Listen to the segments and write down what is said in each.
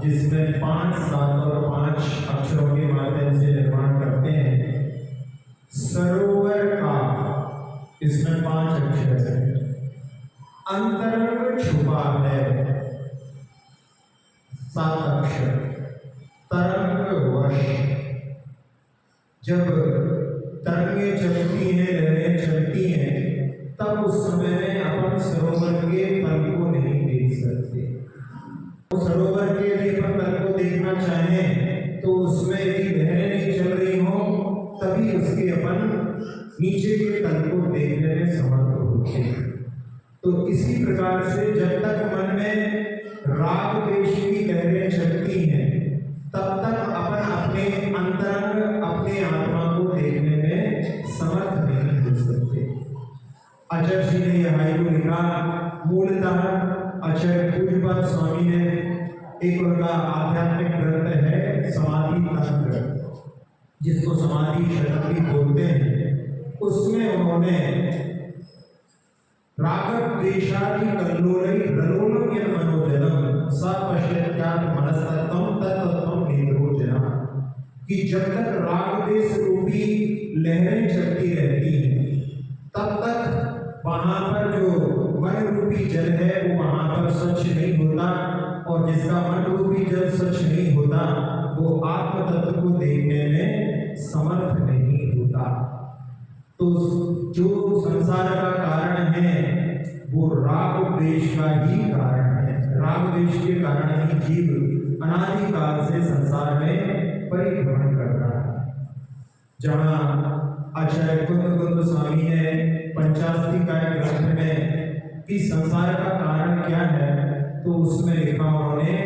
जिसमें 5 सात और 5 अक्षरों के माध्यम से निर्माण करते हैं। सरोवर का, इसमें 5 अक्षर है। अंतरंग छुपा है, 7 अक्षर। तरंग वश, जब तरंगे चलती हैं, लहरें चलती हैं, तब उस समय में अपन सरोवर के तल को नहीं देख सकते। तो सरोवर के लिए अपन तल को देखना चाहें तो उसमें यदि लहरें नहीं चल रही हो तभी उसके अपन नीचे के तल को देखने में समर्थ होते हैं। तो इसी प्रकार से जब तक मन में राग द्वेष की लहरें चलती हैं तब तक अपन अपने अंतरंग, अपने आत्मा को देखने में समर्थ नहीं हो सकते। आचार्य जी ने यह हाइकु लिखा। मूलतः आचार्य पूज्यपाद स्वामी ने एक उनका आध्यात्मिक ग्रंथ है समाधि तंत्र, जिसको समाधि शतक भी बोलते हैं। उसमें उन्होंने राग द्वेषादि कल्लोलै रलोलम यन् मनोजनम स पश्यत्यात् मनस्तत्वं तत्तत्वं नेत्रोजना, कि जब तक राग द्वेष रूपी लहरें चलती रहती हैं तब तक वहां पर जो मन रूपी जल है वो वहां पर स्वच्छ नहीं होता, और जिसका मन रूपी जल स्वच्छ नहीं होता वो आत्म तत्व को देखने में समर्थ नहीं होता। तो जो संसार का कारण है वो राग द्वेष का ही कारण है। राग द्वेष के कारण ही जीव अनादिकाल से संसार में परिभ्रमण कर रहा है। जहाँ आचार्य कुंद स्वामी ने पंचास्तिकाय ग्रंथ में कि संसार का कारण क्या है, तो उसमें लिखा उन्होंने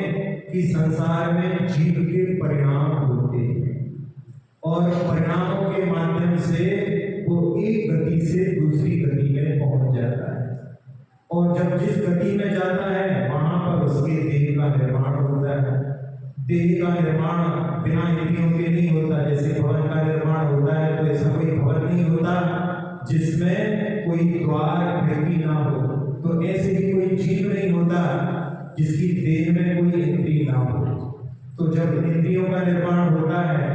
कि संसार में जीव के परिणाम होते हैं और परिणामों के माध्यम से वो एक गति से दूसरी गति में पहुंच जाता है, और जब जिस गति में जाता है वहां पर उसके देह का निर्माण होता है। देह का निर्माण बिना इंद्रियों के नहीं होता। जैसे भवन का निर्माण होता है तो ऐसा कोई भवन नहीं होता जिसमें कोई द्वार खिड़की ना हो, तो ऐसे ही कोई जीव नहीं होता जिसकी देह में कोई इंद्रिय ना हो। तो जब इंद्रियों का निर्माण होता है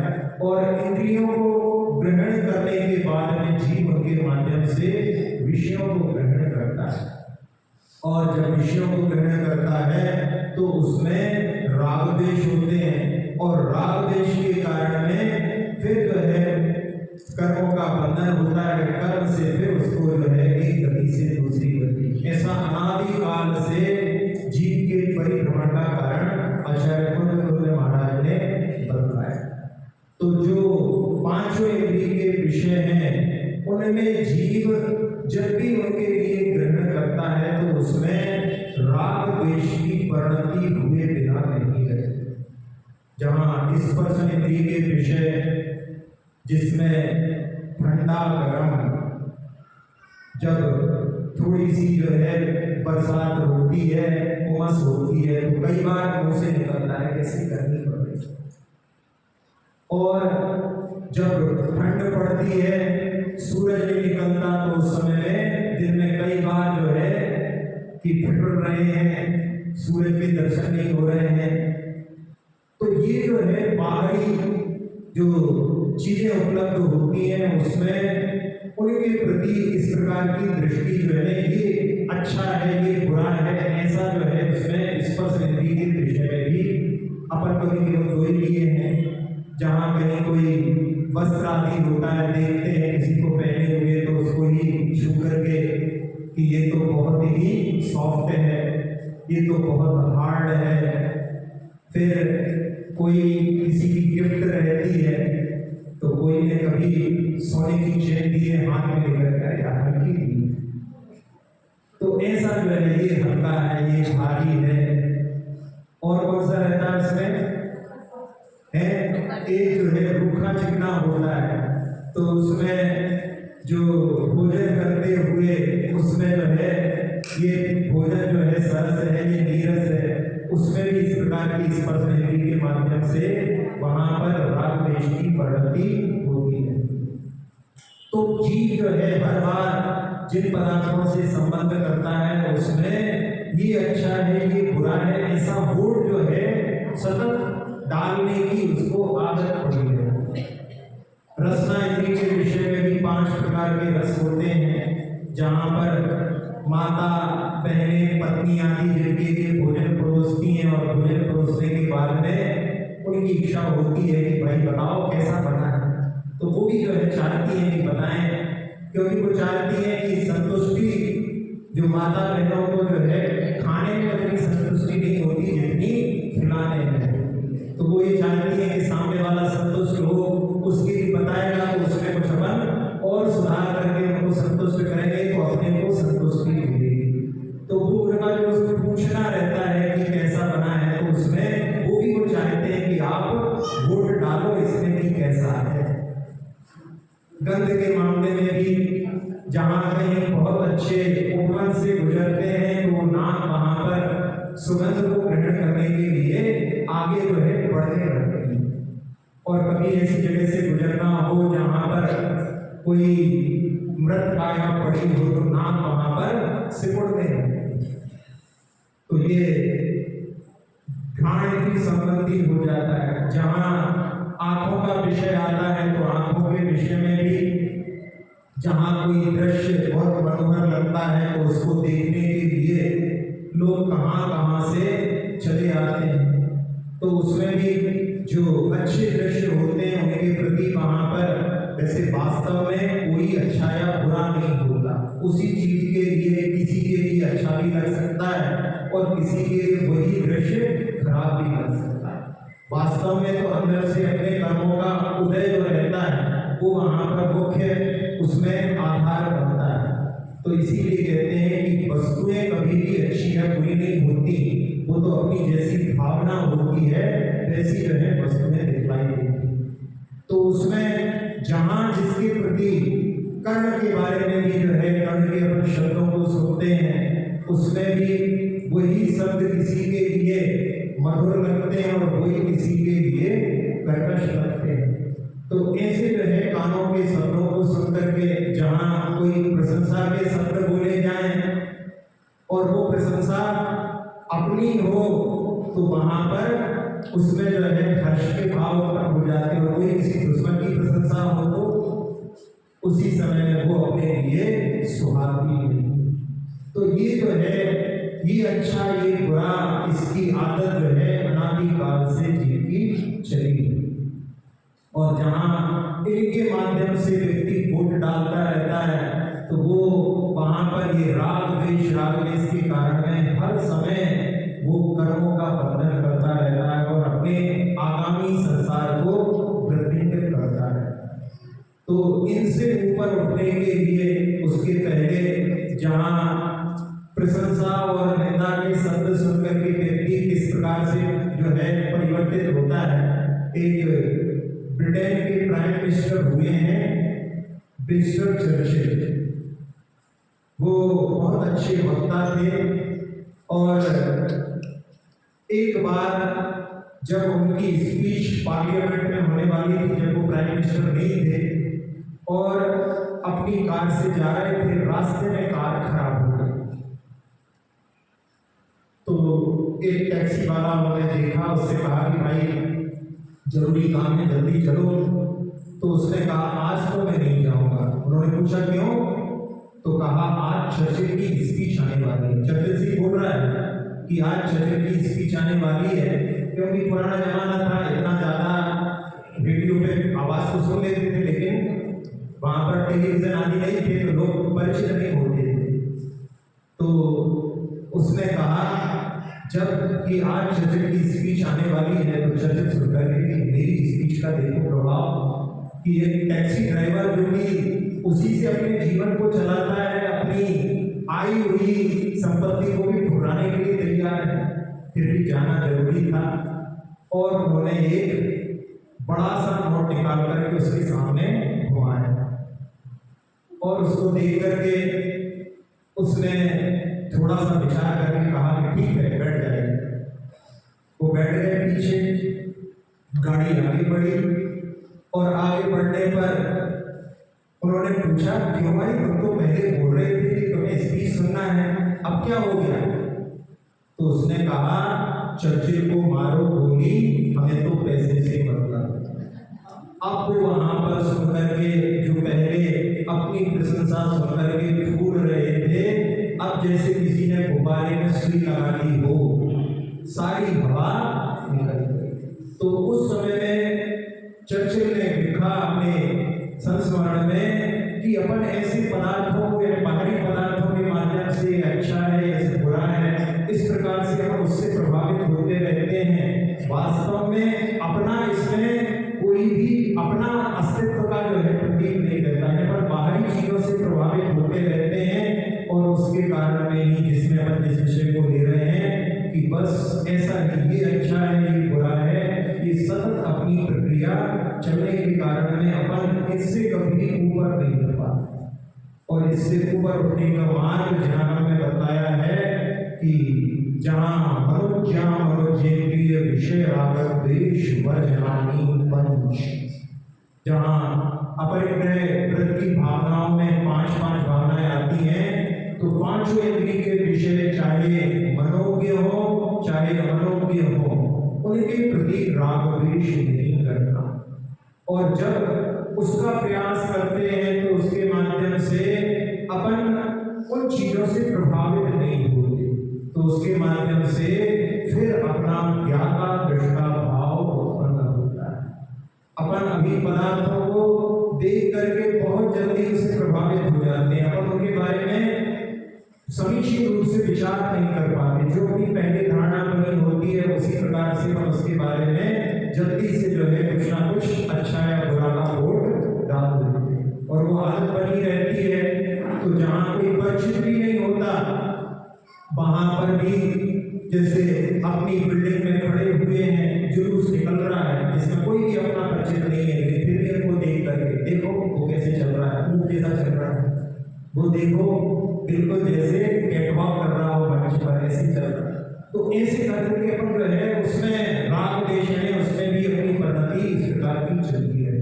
और इंद्रियों को ग्रहण करने के बाद में जीव उनके माध्यम से विषयों को ग्रहण करता है, और जब विषयों को ग्रहण करता है तो उसमें राग द्वेष होते हैं, और राग द्वेष के कारण में फिर जो है कर्मों का बंधन होता है। कर्म से फिर उसको जो है एक गति से दूसरी गति, ऐसा अनादिकाल से जीव के परिभ्रमण का कारण आचार्य कुंद महाराज ने बताया। तो जो 5 इंद्रिय के विषय हैं उनमें जीव जब भी उनके लिए ग्रहण करता है तो उसमें राग द्वेष की परिणति हुए बिना नहीं रहती। जहाँ स्पर्श इंद्रिय के विषय, जिसमें ठंडा गरम, जब थोड़ी सी जो है बरसात होती है, उमस होती है, तो कई बार मुंह से निकलता है कैसे करनी पड़ेगी, और जब ठंड पड़ती है, सूरज नहीं निकलता, तो उस समय में दिन में कई बार जो है कि फिर रहे हैं, सूरज के दर्शन नहीं हो रहे हैं। तो ये जो है बाहरी जो चीजें उपलब्ध होती हैं उसमें उनके प्रति इस प्रकार की दृष्टि जो है ये अच्छा है, ये बुरा है, ऐसा जो है उसमें स्पर्श इंद्रिय के विषय में भी अपन कभी दो ही लिए हैं। जहाँ कहीं कोई वस्त्र आदि होता है, देखते हैं किसी को पहने हुए तो उसको ही छू करके कि ये तो बहुत ही सॉफ्ट है, ये तो बहुत हार्ड है। फिर कोई किसी की गिफ्ट रहती है तो कोई ने कभी सोने की चेन दी है, हाथ में लेकर के या हल्की दी, तो ऐसा जो है ये हल्का है, ये भारी है। और कौन सा रहता है इसमें है, एक जो है रूखा चिकना होता है, तो उसमें जो भोजन करते हुए उसमें जो है ये भोजन जो है सरस है, ये नीरस है, उसमें भी इस प्रकार की स्पर्श इंद्रिय के माध्यम से वहां पर राग द्वेष की परिणति होती है। तो जीव जो है हर बार जिन पदार्थों से संबंध करता है उसमें ये अच्छा है, ये बुरा है, ऐसा होड़ जो है सतत डालने की उसको आदत पड़ी है। रसना इंद्री के विषय में भी 5 प्रकार के रस होते हैं, जहाँ पर माता, बहनें, पत्नी आदि जिनके लिए भोजन परोसती हैं और भोजन परोसने के बाद में उनकी इच्छा होती है कि भाई बताओ कैसा बना है, तो वो भी जो है चाहती है कि बताएं, क्योंकि वो चाहती है कि संतुष्टि जो माता बहनों को जो है खाने में उतनी संतुष्टि नहीं होती जितनी खिलाने में। तो वो ये चाहती है कि सामने वाला संतुष्ट हो, उसके लिए बताएगा तो उसमें कुछ अपन और सुधार करके उनको संतुष्ट करेंगे तो अपने को संतुष्टि मिलेगी। तो वो उनका जो उसको पूछना रहता है कि कैसा बना है, तो उसमें वो भी वो चाहते हैं कि आप वोट डालो इसमें कि कैसा है। गंध के मामले में भी जहाँ कहीं बहुत अच्छे उपवन से गुजरते हैं तो नाक वहां पर सुगंध को ग्रहण करने के लिए आगे जो है बढ़ने लगते हैं। और कभी ऐसी जगह से गुजरना हो जहाँ पर कोई मृत काया पड़ी हो तो नाक वहां पर सिकुड़ने लगते। तो ये घ्राण इंद्रिय संबंधी हो जाता है। जहाँ आंखों का विषय आता है तो आंखों के विषय में भी जहाँ कोई दृश्य बहुत मनोहर लगता है तो उसको देखने के लिए लोग कहाँ से चले आते हैं। तो उसमें भी जो अच्छे दृश्य होते हैं उनके प्रति वहाँ पर वैसे वास्तव में कोई अच्छा या बुरा नहीं होता। उसी चीज के लिए किसी के लिए अच्छा भी लग सकता है और किसी के लिए वही दृश्य खराब भी लग सकता है। वास्तव में तो अंदर से अपने कर्मों का उदय जो रहता है वो वहाँ पर मुख्य उसमें आधार बनता है। तो इसीलिए कहते हैं कि वस्तुएं कभी भी अच्छी या बुरी नहीं होती, वो तो अपनी जैसी भावना होती है वैसी जो है वस्तुएं दिखलाई देती। तो उसमें जहाँ जिसके प्रति कर्ण के बारे में भी जो है कर्ण के अपन शब्दों को सुनते हैं, उसमें भी वही शब्द किसी के लिए मधुर लगते हैं और वही किसी के लिए कर्कश लगते हैं। तो ऐसे जो है कानों के शब्दों को सुन करके जहाँ कोई प्रशंसा के शब्द बोले जाएं और वो प्रशंसा अपनी हो तो वहां पर उसमें जो है हर्ष के भाव उत्पन्न हो जाते हैं। और कोई किसी दुश्मन की प्रशंसा हो तो उसी समय में वो अपने लिए सुहावनी नहीं। तो ये जो है ये अच्छा ये बुरा इसकी आदत जो है अनादिकाल से जिनकी चली है। और जहाँ इनके माध्यम से व्यक्ति वोट डालता रहता है तो वो वहां पर ये राग द्वेष के कारण में हर समय वो कर्मों का बंधन करता रहता है और अपने आगामी संसार को वृद्धिंगित करता है। तो इनसे ऊपर उठने के लिए उसके पहले जहाँ प्रशंसा और निंदा के शब्द सुनकर के व्यक्ति किस प्रकार से जो है परिवर्तित होता है। एक ब्रिटेन के प्राइम मिनिस्टर हुए हैं विंस्टन चर्चिल। वो बहुत अच्छे वक्ता थे और एक बार जब उनकी स्पीच पार्लियामेंट में होने वाली थी, जब वो प्राइम मिनिस्टर नहीं थे और अपनी कार से जा रहे थे, रास्ते में कार खराब हो गई। तो एक टैक्सी वाला उन्होंने देखा, उससे कहा कि भाई जरूरी काम है जल्दी चलो। तो उसने कहा आज तो मैं नहीं जाऊंगा। उन्होंने पूछा क्यों? तो कहा आज चर्चिल की स्पीच आने वाली है। चर्चिल से बोल रहा है कि आज चर्चिल की स्पीच आने वाली है, क्योंकि पुराना जमाना था, इतना ज्यादा रेडियो पे आवाज तो सुन लेते थे लेकिन वहां पर टेलीविजन आदि नहीं थे तो लोग परिचित नहीं होते थे। तो उसने कहा जब कि आज चर्चिल की स्पीच आने वाली है तो चर्चिल सुन करके मेरी स्पीच का देखो प्रभाव कि एक टैक्सी ड्राइवर जो कि उसी से अपने जीवन को चलाता है, अपनी आई हुई संपत्ति को भी ठुकराने के लिए तैयार है, फिर भी जाना जरूरी था। और उन्होंने एक बड़ा सा नोट निकाल करके उसके सामने घुमाया और उसको देख करके उसने थोड़ा सा विचार करके कहा कि ठीक है बैठ जाइए। वो बैठ गए पीछे, गाड़ी आगे बढ़ी और आगे बढ़ने पर उन्होंने पूछा क्यों भाई तुम तो पहले बोल रहे थे कि तुम्हें स्पीच सुनना है, अब क्या हो गया? तो उसने कहा चर्चिल को मारो गोली, हमें तो पैसे से मतलब। अब वो वहां पर सुनकर के जो पहले अपनी प्रशंसा सुनकर के फूल रहे थे, अब जैसे किसी ने गुब्बारे में सुई लगा दी हो, सारी हवा निकल गई। तो उस समय में चर्चिल ने लिखा अपने संस्मरण में कि अपन ऐसे पदार्थों को या बाहरी पदार्थों के माध्यम से अच्छा है या बुरा है, इस प्रकार से हम उससे प्रभावित होते रहते हैं। वास्तव में अपना इसमें कोई भी अपना अस्तित्व का जो है प्रतीक नहीं रहता है, पर बाहरी चीजों से प्रभावित होते रहते हैं। और उसके कारण में ही जिसमें अपन जिस विषय को ले रहे हैं कि बस ऐसा नहीं, ये अच्छा है ये बुरा है, ये सतत अपनी प्रक्रिया चलने के कारण में अपन इससे कभी ऊपर नहीं हो पाते। और इससे ऊपर उठने का मार्ग जहाँ में बताया है कि जहाँ मनोजेंद्रिय विषय रागत द्वेष वर्जनानि पंच, जहाँ अपरिग्रह वृत्ति भावनाओं में पांच भावनाएं आती हैं, तो पांचों इंद्रिय के विषय चाहे मनोज्ञ हो चाहे अमनोज्ञ हो, उनके प्रति राग द्वेष नहीं करना। और जब उसका प्रयास करते हैं तो उसके माध्यम से अपन उन चीजों से प्रभावित नहीं होते, तो उसके माध्यम से फिर अपना ज्ञाता दृष्टा भाव उत्पन्न होता है। अपन अभी पदार्थों को देख करके बहुत जल्दी उससे प्रभावित हो जाते हैं, अपन उनके बारे में समीचीन रूप से विचार नहीं कर पाते। जो अपनी पहले धारणा बनी होती है उसी प्रकार से हम उसके बारे में जल्दी से जो है कुछ ना कुछ अच्छा या बुरा का वोट डाल देते हैं, और वो आदत बनी रहती है। तो जहाँ कोई परिचित भी नहीं होता, वहां पर भी जैसे अपनी बिल्डिंग में खड़े हुए हैं, जुलूस निकल रहा है जिसमें कोई भी अपना परिचित नहीं है, लेकिन फिर भी उनको देख करके देखो वो कैसे चल रहा है, वो कैसा चल रहा है, वो देखो बिल्कुल जैसे कैटवॉक कर रहा हो मंच पर, ऐसे चल रहा है। तो ऐसे करके अपन जो है उसमें राग देश है, उसमें भी अपनी परिणति इस प्रकार की चलती है।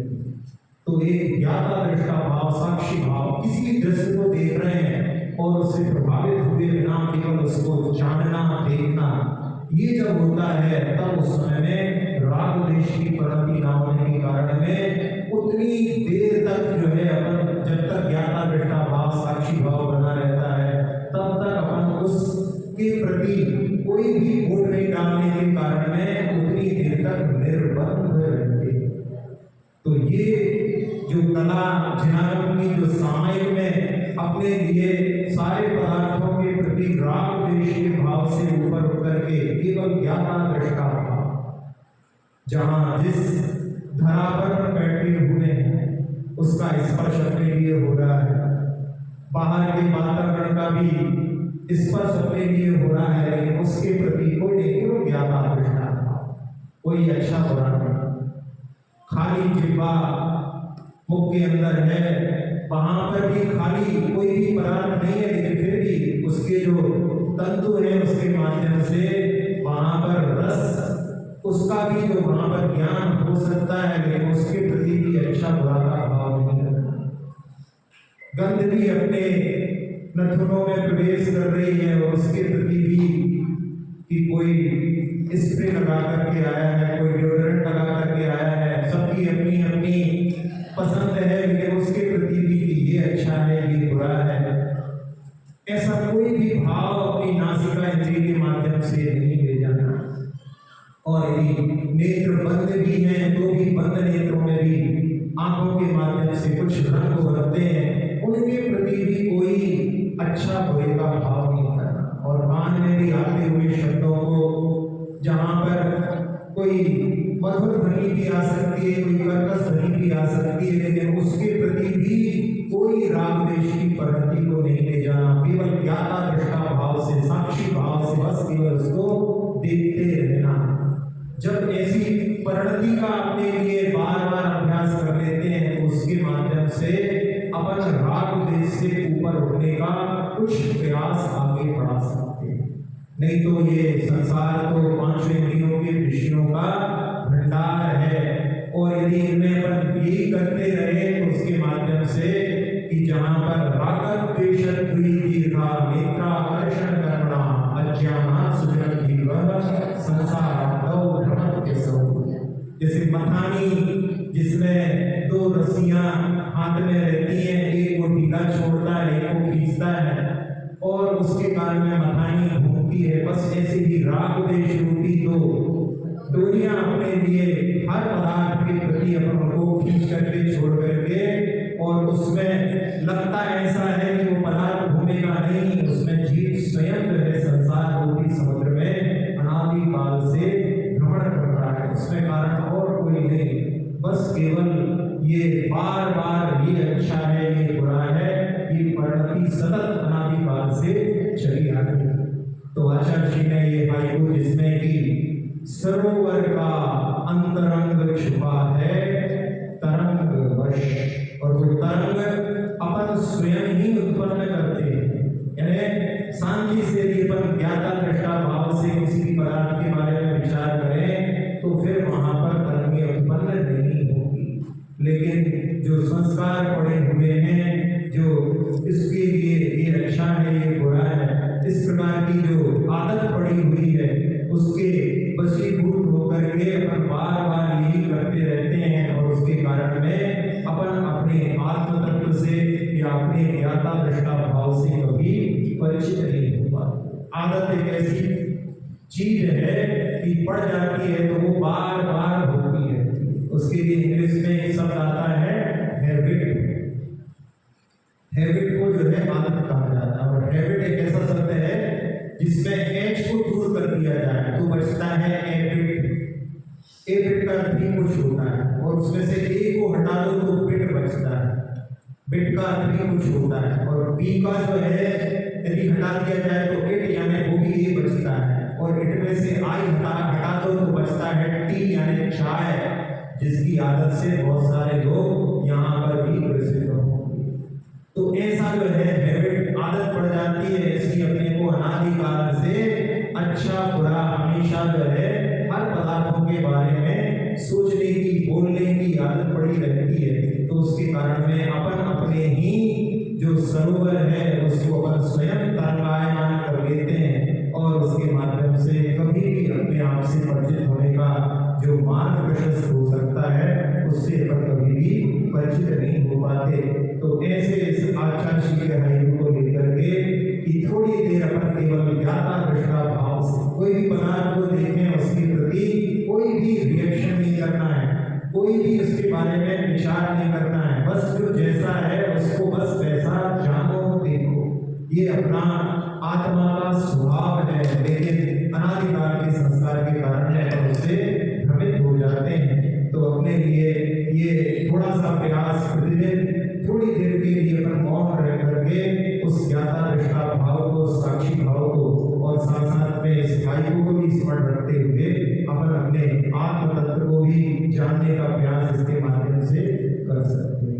तो एक ज्ञाता दृष्टा भाव, साक्षी भाव, किसी दृश्य को देख रहे हैं और उससे प्रभावित हुए बिना केवल उसको जानना देखना, ये जब होता है तब उस समय में राग देश की परिणति ना होने के कारण में उतनी देर तक जो है अपन जब तक ज्ञाता दृष्टा भाव साक्षी भाव बना रहता है तब तक अपन उसके प्रति कोई भी वोट नहीं डालने के कारण में उतनी देर तक निर्बंध रहते। तो ये जो कला जिन्होंने की जो सामयिक में अपने लिए सारे पदार्थों के प्रति राग देश के भाव से ऊपर उतर के केवल ज्ञाता दृष्टा भाव, जहाँ जिस धरा पर बैठे हुए हैं उसका स्पर्श अपने लिए हो रहा है, बाहर के वातावरण का भी स्पर्श अपने लिए हो रहा है, लेकिन उसके प्रति कोई नहीं, केवल ज्ञाता दृष्टा भाव, कोई अच्छा बुरा नहीं। खाली जिह्वा मुख के अंदर है, वहां पर भी खाली कोई भी पदार्थ नहीं है, लेकिन फिर भी उसके जो तंतु है उसके माध्यम से वहां पर रस, उसका भी जो वहां पर ज्ञान हो सकता है, लेकिन उसके प्रति भी अच्छा बुरा का भाव नहीं रखना। गंध भी अपने नथुनों में प्रवेश कर रही है और उसके प्रति भी कि कोई स्प्रे लगा करके आया है, कोई डिओड्रेंट लगा करके आया है, सबकी अपनी अपनी पसंद है, लेकिन उसके प्रति भी कि ये अच्छा है ये बुरा है, ऐसा कोई भी भाव अपनी नासिका इंद्रिय के माध्यम से नहीं ले जाना। और यदि नेत्र बंद भी हैं तो भी बंद नेत्रों में भी आंखों के माध्यम से कुछ रंग उभरते हैं, उनके प्रति भी कोई अच्छा बुरे का भाव नहीं करना। और कान में भी आते हुए शब्दों को जहाँ पर कोई मधुर ध्वनि भी आ सकती है, कोई कर्कश ध्वनि भी आ सकती है, लेकिन उसके प्रति भी कोई राग देश की परिणति को नहीं ले जाना, केवल ज्ञाता दृष्टा भाव से, साक्षी भाव से बस केवल उसको देखते रहना। जब ऐसी परिणति का अपने लिए बार बार अभ्यास कर लेते हैं तो उसके माध्यम से अपन राग देश से ऊपर उठने का कुछ प्रयास आगे बढ़ा सकते हैं। नहीं तो ये संसार तो पांचों इंद्रियों के विषयों का भंडार है, और यदि इनमें अपन यही करते रहे तो उसके माध्यम से कि जहाँ पर रागत द्वेषत दीर्घा नेत्राकर्षण करना अज्ञानात् सुजनत जीवः संसार छोड़ता है, एक को खींचता है और उसके कारण में मथाई घूमती है। बस ऐसे ही राग देश रूपी तो दुनिया अपने लिए हर पदार्थ के प्रति अपन को खींच करके छोड़ करके, और उसमें लगता ऐसा है कि वो पदार्थ घूमेगा नहीं, उसमें जीव स्वयं जो है संसार रूपी समुद्र में अनादि काल से भ्रमण कर रहा है। उसमें कारण और कोई नहीं, बस केवल ये बार बार ये अच्छा है ये बुरा है, ये परिणति सतत अनादि काल से चली आ रही है। तो आचार्य जी ने ये हाइकु जिसमें कि सरोवर का अंतरंग छुपा है तरंग वश, और वो तरंग अपन स्वयं ही उत्पन्न करते हैं। यानी शांति से यदि अपन ज्ञाता दृष्टा भाव से किसी भी पदार्थ के बारे में विचार करें तो फिर वहां पर तरंगें उत्पन्न नहीं होगी। लेकिन जो संस्कार पड़े हुए हैं, जो इसके लिए ये अच्छा है ये बुरा है, इस प्रकार की जो आदत पड़ी हुई है, उसके वशीभूत होकर के अपन बार बार यही करते रहते हैं, और उसके कारण में अपन अपने आत्म तत्व से या अपने ज्ञाता दृष्टा भाव से कभी परिचित नहीं हो पाते। आदत एक ऐसी चीज है कि पड़ जाती है तो वो बार बार होती है। उसके लिए इंग्लिश में एक शब्द आता है हैबिट। हैबिट को जो है आदत कहा जाता है, और हैबिट एक ऐसा शब्द है जिसमें एच को दूर कर दिया जाए तो बचता है एबिट। एबिट का भी कुछ होता है, और उसमें से ए को हटा दो तो बिट बचता है। बिट का भी कुछ होता है, और बी का जो है यदि हटा दिया जाए तो इट यानी वो भी ए बचता है, और इट में से आई हटा दो तो बचता है टी यानी चाय, जिसकी आदत से बहुत सारे लोग यहाँ पर भी प्रसिद्ध होंगे। तो ऐसा जो है हैबिट आदत पड़ जाती है, इसलिए अपने को अनादि काल से अच्छा बुरा हमेशा जो है हर पदार्थों के बारे में सोचने की बोलने की आदत पड़ी रहती है। तो उसके कारण में अपन अपने ही जो सरोवर है उसको अपन स्वयं तरंगायमान कर लेते हैं, और उसके माध्यम से कभी भी अपने आप से परिचित होने का जो मार्ग प्रशस्त हो सकता है उससे अपन कभी भी परिचित नहीं हो पाते। तो ऐसे इस आचार्य जी के हाइकु को लेकर के कि थोड़ी देर अपन केवल ज्ञाता दृष्टा भाव से कोई भी पदार्थ को देखें, उसके प्रति कोई भी रिएक्शन नहीं करना है, कोई भी उसके बारे में विचार नहीं करना है, बस जो जैसा है उसको बस वैसा जानो देखो। ये अपना आत्मा का स्वभाव है, लेकिन अनादिकाल के संस्कार के कारण हम उससे भ्रमित हो जाते हैं। तो अपने लिए ये थोड़ा सा प्रयास प्रतिदिन थोड़ी देर के लिए अपन मौन रह करके उस ज्ञाता दृष्टा भाव को, साक्षी भाव को, और साथ साथ में इस हाइकु को भी स्मरण रखते हुए अपन अपने आत्म तत्व को भी जानने का प्रयास इसके माध्यम से कर सकते हैं।